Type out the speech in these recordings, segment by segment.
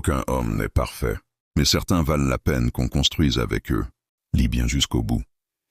Aucun homme n'est parfait, mais certains valent la peine qu'on construise avec eux. Lis bien jusqu'au bout.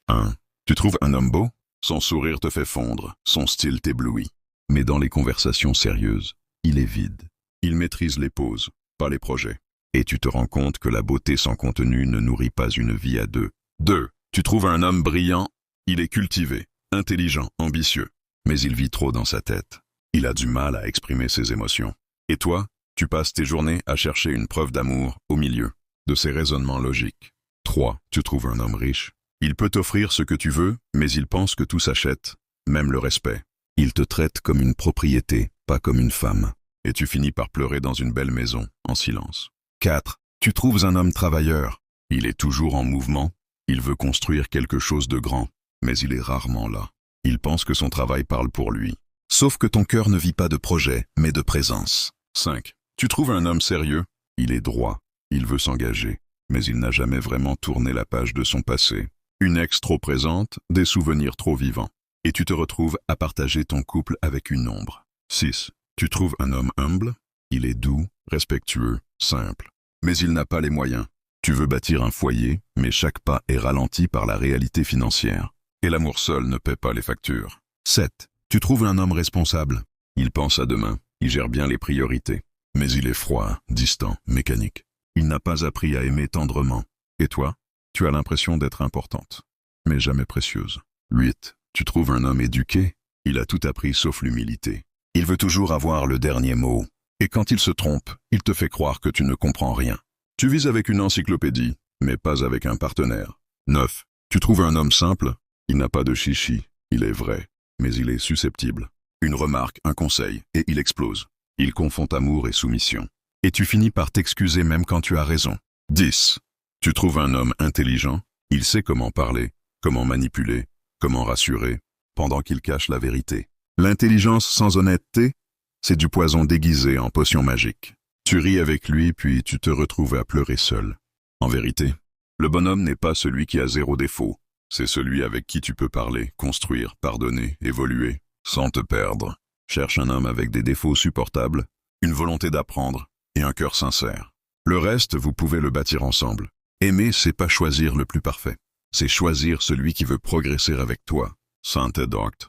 1. Tu trouves un homme beau? Son sourire te fait fondre, son style t'éblouit. Mais dans les conversations sérieuses, il est vide. Il maîtrise les pauses, pas les projets. Et tu te rends compte que la beauté sans contenu ne nourrit pas une vie à deux. 2. Tu trouves un homme brillant? Il est cultivé, intelligent, ambitieux. Mais il vit trop dans sa tête. Il a du mal à exprimer ses émotions. Et toi, tu passes tes journées à chercher une preuve d'amour au milieu de ces raisonnements logiques. 3. Tu trouves un homme riche. Il peut t'offrir ce que tu veux, mais il pense que tout s'achète, même le respect. Il te traite comme une propriété, pas comme une femme. Et tu finis par pleurer dans une belle maison, en silence. 4. Tu trouves un homme travailleur. Il est toujours en mouvement. Il veut construire quelque chose de grand, mais il est rarement là. Il pense que son travail parle pour lui. Sauf que ton cœur ne vit pas de projet, mais de présence. 5. Tu trouves un homme sérieux. Il est droit. Il veut s'engager, mais il n'a jamais vraiment tourné la page de son passé. Une ex trop présente, des souvenirs trop vivants. Et tu te retrouves à partager ton couple avec une ombre. 6. Tu trouves un homme humble. Il est doux, respectueux, simple. Mais il n'a pas les moyens. Tu veux bâtir un foyer, mais chaque pas est ralenti par la réalité financière. Et l'amour seul ne paie pas les factures. 7. Tu trouves un homme responsable. Il pense à demain, il gère bien les priorités. Mais il est froid, distant, mécanique. Il n'a pas appris à aimer tendrement. Et toi? Tu as l'impression d'être importante, mais jamais précieuse. 8. Tu trouves un homme éduqué. Il a tout appris sauf l'humilité. Il veut toujours avoir le dernier mot. Et quand il se trompe, il te fait croire que tu ne comprends rien. Tu vis avec une encyclopédie, mais pas avec un partenaire. 9. Tu trouves un homme simple. Il n'a pas de chichi. Il est vrai, mais il est susceptible. Une remarque, un conseil, et il explose. Il confond amour et soumission. Et tu finis par t'excuser même quand tu as raison. 10. Tu trouves un homme intelligent. Il sait comment parler, comment manipuler, comment rassurer, pendant qu'il cache la vérité. L'intelligence sans honnêteté, c'est du poison déguisé en potion magique. Tu ris avec lui, puis tu te retrouves à pleurer seul. En vérité, le bonhomme n'est pas celui qui a zéro défaut. C'est celui avec qui tu peux parler, construire, pardonner, évoluer, sans te perdre. Cherche un homme avec des défauts supportables, une volonté d'apprendre et un cœur sincère. Le reste, vous pouvez le bâtir ensemble. Aimer, c'est pas choisir le plus parfait. C'est choisir celui qui veut progresser avec toi. Saint Edocte.